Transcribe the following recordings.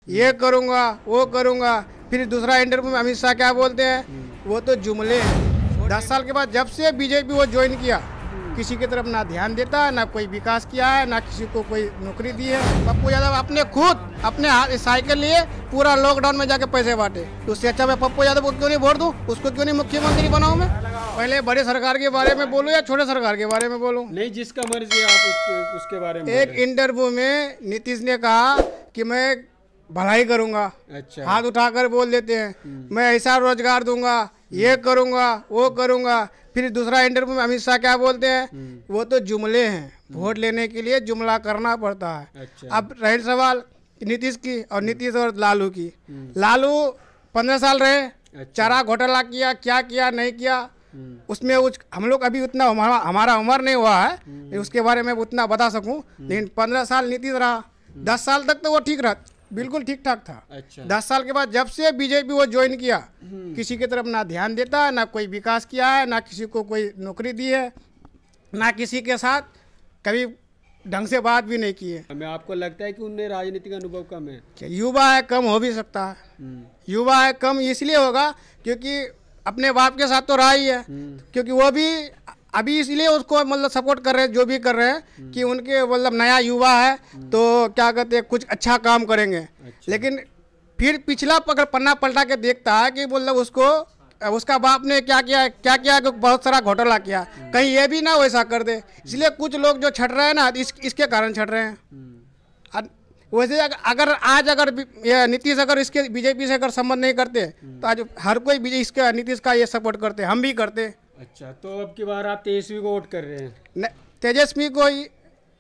ये करूँगा वो करूँगा। फिर दूसरा इंटरव्यू में अमित शाह क्या बोलते हैं, वो तो जुमले हैं। 10 साल के बाद जब से बीजेपी वो ज्वाइन किया, किसी की तरफ ना ध्यान देता है, ना कोई विकास किया है, ना किसी को कोई नौकरी दी है। पप्पू यादव अपने खुद अपने साइकिल लिए पूरा लॉकडाउन में जाके पैसे बांटे। तो उससे अच्छा मैं पप्पू यादव को क्यों नहीं वोट दूं, उसको क्यों नहीं मुख्यमंत्री बनाऊं मैं? पहले बड़े सरकार के बारे में बोलूं या छोटे सरकार के बारे में बोलूं? नहीं, जिसका मर्जी आप उसके बारे में। एक इंटरव्यू में नीतीश ने कहा कि मैं भलाई करूंगा। अच्छा। हाथ उठाकर बोल देते हैं मैं ऐसा रोजगार दूंगा, ये करूंगा वो करूंगा। फिर दूसरा इंटरव्यू में अमित शाह क्या बोलते हैं, वो तो जुमले हैं। वोट लेने के लिए जुमला करना पड़ता है। अच्छा। अब रही सवाल नीतीश की और नीतीश और लालू की। लालू 15 साल रहे। अच्छा। चारा घोटाला किया, क्या किया नहीं किया उसमें हम लोग अभी उतना हमारा उम्र नहीं हुआ है उसके बारे में उतना बता सकूं। लेकिन 15 साल नीतीश रहा, 10 साल तक तो वो ठीक रहा, बिल्कुल ठीक ठाक था। अच्छा। 10 साल के बाद जब से बीजेपी वो ज्वाइन किया, किसी की तरफ ना ध्यान देता है, ना कोई विकास किया है, ना किसी को कोई नौकरी दी है, ना किसी के साथ कभी ढंग से बात भी नहीं की है। हमें आपको लगता है कि उनमें राजनीतिक अनुभव कम है? युवा है, कम हो भी सकता है। युवा है कम इसलिए होगा क्योंकि अपने बाप के साथ तो रहा ही है, क्योंकि वो भी अभी इसलिए उसको मतलब सपोर्ट कर रहे हैं, जो भी कर रहे हैं कि उनके मतलब नया युवा है तो क्या कहते हैं कुछ अच्छा काम करेंगे। अच्छा। लेकिन फिर पिछला पन्ना पलटा के देखता है कि मतलब उसका बाप ने क्या किया कि बहुत सारा घोटाला किया, कहीं ये भी ना वैसा कर दे। इसलिए कुछ लोग जो छट रहे हैं ना इसके कारण छट रहे हैं। वैसे अगर नीतीश अगर इसके बीजेपी से अगर संबंध नहीं करते तो आज हर कोई इसके नीतीश का ये सपोर्ट करते, हम भी करते। अच्छा, तो अब की बार आप तेजस्वी को वोट कर रहे हैं? तेजस्वी को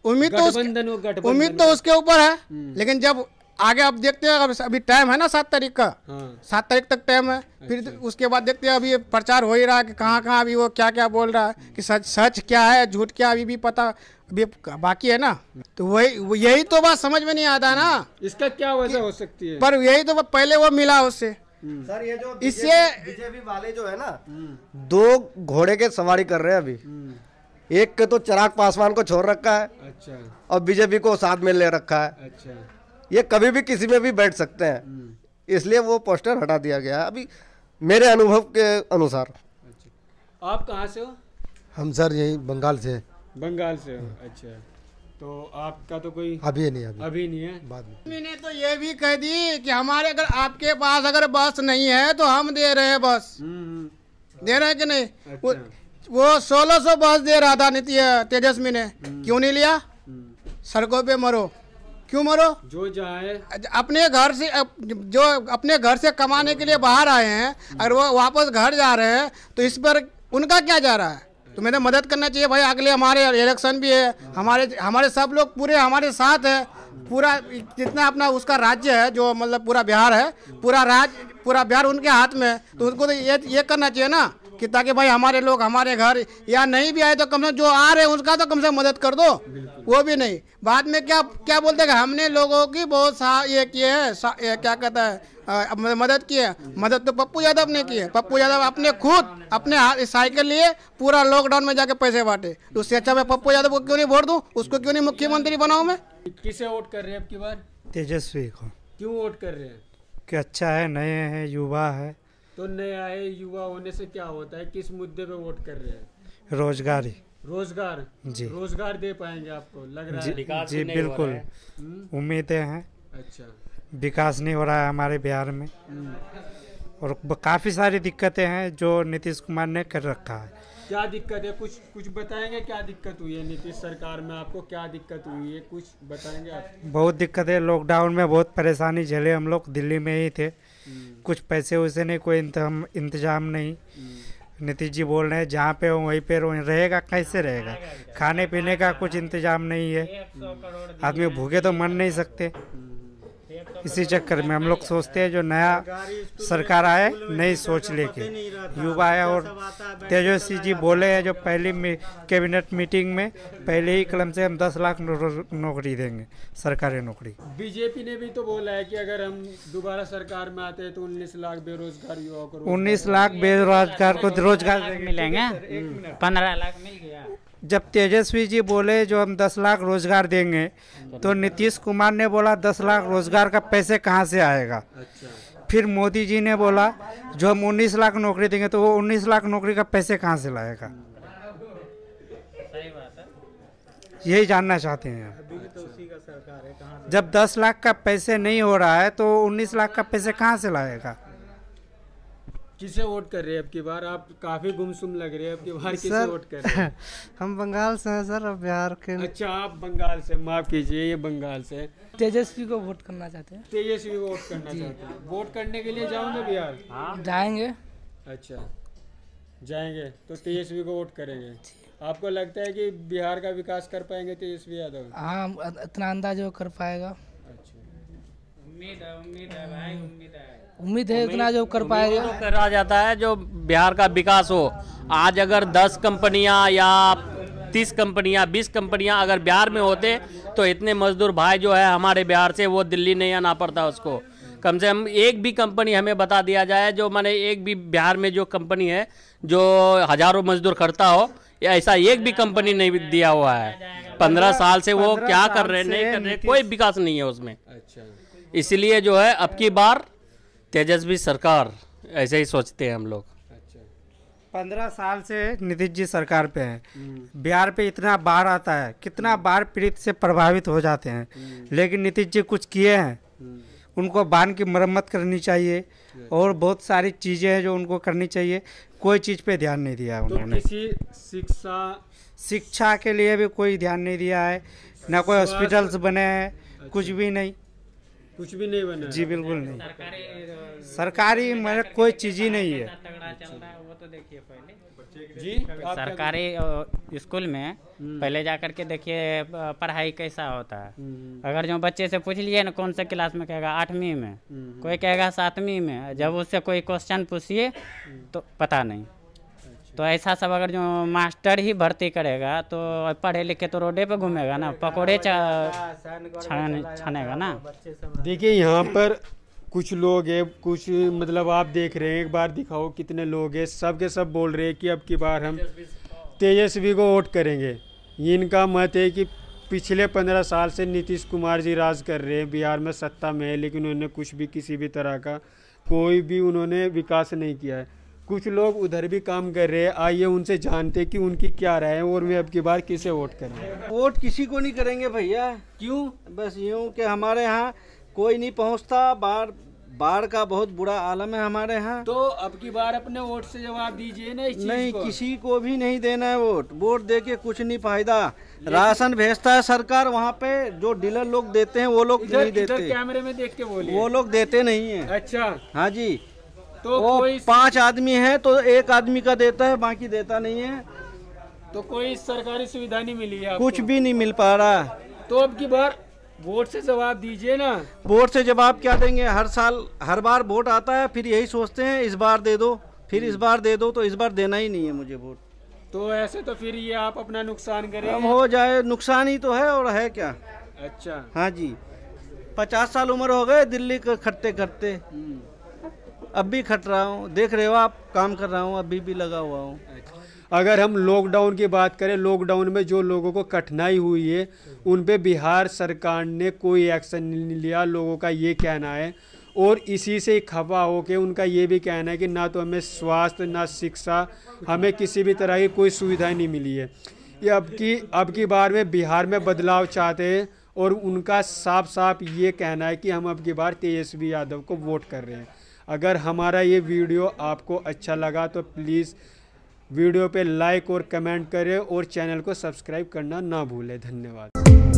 उम्मीद तो उसके ऊपर है, लेकिन जब आगे अब देखते हैं, अभी टाइम है ना 7 तारीख का। हाँ। 7 तारीख तक टाइम है। अच्छा। फिर उसके बाद देखते हैं, अभी प्रचार हो ही रहा है कि कहाँ अभी वो क्या क्या बोल रहा है कि सच क्या है झूठ क्या अभी भी पता अभी बाकी है ना। तो यही तो बात समझ में नहीं आता ना, इसका क्या वजह हो सकती है। पर यही तो पहले वो मिला उससे। सर ये जो इससे बीजेपी वाले जो है ना 2 घोड़े के सवारी कर रहे हैं अभी। एक के तो चिराग पासवान को छोड़ रखा है। अच्छा। और बीजेपी को साथ में ले रखा है। अच्छा। ये कभी भी किसी में भी बैठ सकते हैं, इसलिए वो पोस्टर हटा दिया गया है अभी मेरे अनुभव के अनुसार। अच्छा। आप कहाँ से हो? हम सर यही बंगाल से। बंगाल से हो? अच्छा। तो आपका तो कोई अभी नहीं है बाद में। मैंने तो ये भी कह दी कि हमारे अगर आपके पास अगर बस नहीं है तो हम दे रहे हैं बस। दे रहे हैं कि नहीं? अच्छा। वो 1600 बस दे रहा था तेजस्वी ने, क्यों नहीं लिया? सड़कों पे मरो, क्यों मरो? जो जाए अपने घर से, जो अपने घर से कमाने के लिए बाहर आए हैं, अगर वो वापस घर जा रहे हैं तो इस पर उनका क्या जा रहा है? तो मैंने मदद करना चाहिए भाई। अगले हमारे इलेक्शन भी है, हमारे सब लोग पूरे हमारे साथ है। पूरा जितना अपना उसका राज्य है, जो मतलब पूरा बिहार है, पूरा बिहार उनके हाथ में है। तो उनको तो ये करना चाहिए ना कि ताकि भाई हमारे लोग हमारे घर या नहीं भी आए तो कम से कम जो आ रहे हैं उसका तो कम से कम मदद कर दो। वो भी नहीं, बाद में क्या बोलते हैं हमने लोगों की बहुत ये किए है, क्या कहता है मदद की है। मदद तो पप्पू यादव ने की है। पप्पू यादव अपने खुद अपने साइकिल लिए पूरा लॉकडाउन में जाके पैसे बांटे। तो उससे अच्छा मैं पप्पू यादव को क्यों नहीं वोट दूं, उसको क्यों नहीं मुख्यमंत्री बनाऊं मैं? किसे वोट कर रहे हैं अब की बार? तेजस्वी को। क्यों वोट कर रहे हैं? कि अच्छा है, नए हैं, युवा है। तो नया है, युवा होने से क्या होता है? किस मुद्दे पे वोट कर रहे हैं? रोजगार जी। रोजगार दे पाएंगे आपको लग रहा है? जी बिल्कुल, उम्मीदें हैं। अच्छा। विकास नहीं हो रहा है हमारे बिहार में और काफ़ी सारी दिक्कतें हैं जो नीतीश कुमार ने कर रखा है। क्या दिक्कत है? कुछ बताएंगे, क्या दिक्कत हुई है नीतीश सरकार में? आपको क्या दिक्कत हुई है, कुछ बताएंगे आप? बहुत दिक्कत है, लॉकडाउन में बहुत परेशानी झेले हम लोग, दिल्ली में ही थे। कुछ पैसे वैसे नहीं, कोई इंतजाम नहीं। नीतीश जी बोल रहे हैं जहाँ पे हो वहीं पे रहेगा, कैसे रहेगा? खाने पीने का कुछ इंतजाम नहीं है, आदमी भूखे तो मर नहीं सकते। इसी चक्कर में हम लोग सोचते हैं जो नया सरकार आए नई सोच लेके, युवा है। और तेजस्वी जी बोले हैं जो पहली कैबिनेट मीटिंग में पहले ही कलम से हम 10 लाख नौकरी देंगे, सरकारी नौकरी। बीजेपी ने भी तो बोला है कि अगर हम दोबारा सरकार में आते हैं तो 19 लाख बेरोजगार युवाओं को 19 लाख बेरोजगार को रोजगार मिलेंगे। 15 लाख मिल गया। जब तेजस्वी जी बोले जो हम 10 लाख रोजगार देंगे, तो नीतीश कुमार ने बोला 10 लाख रोजगार का पैसे कहाँ से आएगा। फिर मोदी जी ने बोला जो हम 19 लाख नौकरी देंगे, तो वो 19 लाख नौकरी का पैसे कहाँ से लाएगा। यही जानना चाहते हैं। जब 10 लाख का पैसे नहीं हो रहा है तो 19 लाख का पैसे कहाँ से लाएगा। किसे वोट कर रहे हैं अब की बार? आप काफी गुमसुम लग रहे हैं, अब की बार किसे वोट कर रहे हैं? हम बंगाल से हैं सर, अब बिहार के। अच्छा, आप बंगाल से, माफ कीजिए, ये बंगाल से। तेजस्वी को वोट करना चाहते हैं। तेजस्वी को वोट करना चाहते हैं। वोट करने के लिए जाओगे बिहार? हाँ जाएंगे। अच्छा, जाएंगे तो तेजस्वी को वोट करेंगे। आपको लगता है कि बिहार का विकास कर पाएंगे तेजस्वी यादव? हाँ, इतना अंदाज वो कर पाएगा। अच्छा, उम्मीद है इतना जो कर पाएगा। तो करा जाता है जो बिहार का विकास हो। आज अगर 10 कंपनियां या 30 कंपनियां 20 कंपनियां अगर बिहार में होते तो इतने मजदूर भाई जो है हमारे बिहार से, वो दिल्ली नहीं आना पड़ता उसको। कम से कम एक भी कंपनी हमें बता दिया जाए जो माने एक भी बिहार में जो कंपनी है जो हजारों मजदूर करता हो, या ऐसा एक भी कंपनी नहीं दिया हुआ है। 15 साल से वो क्या कर रहे नहीं कर रहे, कोई विकास नहीं है उसमें। अच्छा, इसलिए जो है अब की बार तेजस्वी सरकार, ऐसे ही सोचते हैं हम लोग। 15 साल से नीतीश जी सरकार पे हैं। बिहार पे इतना बाढ़ आता है, कितना बाढ़ पीड़ित से प्रभावित हो जाते हैं, लेकिन नीतीश जी कुछ किए हैं? उनको बांध की मरम्मत करनी चाहिए और बहुत सारी चीज़ें हैं जो उनको करनी चाहिए। कोई चीज़ पे ध्यान नहीं दिया उन्होंने। किसी शिक्षा के लिए भी कोई ध्यान नहीं दिया है, ना कोई हॉस्पिटल्स बने हैं, कुछ भी नहीं बना। जी बिल्कुल नहीं। सरकारी मेरे कोई चीज़ ही नहीं है। जी, सरकारी स्कूल में पहले जाकर के देखिए पढ़ाई कैसा होता है। अगर जो बच्चे से पूछ लिए ना कौन से क्लास में, कहेगा 8वीं में, कोई कहेगा 7वीं में। जब उससे कोई क्वेश्चन पूछिए तो पता नहीं। तो ऐसा सब अगर जो मास्टर ही भर्ती करेगा तो पढ़े लिखे तो रोडे पे घूमेगा ना, पकौड़े छानेगा ना। देखिए यहाँ पर कुछ लोग हैं, कुछ मतलब आप देख रहे हैं, एक बार दिखाओ कितने लोग हैं, सब के सब बोल रहे हैं कि अब की बार हम तेजस्वी को वोट करेंगे। इनका मत है कि पिछले 15 साल से नीतीश कुमार जी राज कर रहे हैं, बिहार में सत्ता में है, लेकिन उन्होंने कुछ भी किसी भी तरह का कोई भी उन्होंने विकास नहीं किया है। कुछ लोग उधर भी काम कर रहे हैं, आइए उनसे जानते कि उनकी क्या राय है और वे अब की बार किसे वोट करेंगे। वोट किसी को नहीं करेंगे भैया। क्यों? बस यूँ कि हमारे यहाँ कोई नहीं पहुँचता। बाढ़ का बहुत बुरा आलम है हमारे यहाँ। तो अब की बार अपने वोट से जवाब दीजिए ना इस चीज नहीं को। किसी को भी नहीं देना है वोट दे के कुछ नहीं फायदा। राशन भेजता है सरकार, वहाँ पे जो डीलर लोग देते हैं वो लोग नहीं देते। कैमरे में देख के बोलिए। वो लोग देते नहीं है। अच्छा, हाँ जी। तो वो कोई 5 आदमी है तो 1 आदमी का देता है, बाकी देता नहीं है। तो कोई सरकारी सुविधा नहीं मिली है आपको? कुछ भी नहीं मिल पा रहा। तो अब की बार वोट से जवाब दीजिए ना। वोट से जवाब क्या देंगे? हर बार वोट आता है, फिर यही सोचते हैं इस बार दे दो, फिर इस बार दे दो, तो इस बार देना ही नहीं है मुझे वोट। तो ऐसे तो फिर ये आप अपना नुकसान करेंगे। हम हो जाए, नुकसान ही तो है और है क्या। अच्छा, हाँ जी। 50 साल उम्र हो गए दिल्ली के खटते खटते, अब भी खट रहा हूँ। देख रहे हो आप, काम कर रहा हूँ, अभी भी लगा हुआ हूँ। अगर हम लॉकडाउन की बात करें, लॉकडाउन में जो लोगों को कठिनाई हुई है उन पे बिहार सरकार ने कोई एक्शन नहीं लिया, लोगों का ये कहना है। और इसी से खफा हो के उनका ये भी कहना है कि ना तो हमें स्वास्थ्य ना शिक्षा, हमें किसी भी तरह की कोई सुविधा नहीं मिली है। ये अब की बार में बिहार में बदलाव चाहते हैं और उनका साफ साफ ये कहना है कि हम अब की बार तेजस्वी यादव को वोट कर रहे हैं। अगर हमारा ये वीडियो आपको अच्छा लगा तो प्लीज़ वीडियो पे लाइक और कमेंट करें और चैनल को सब्सक्राइब करना ना भूलें। धन्यवाद।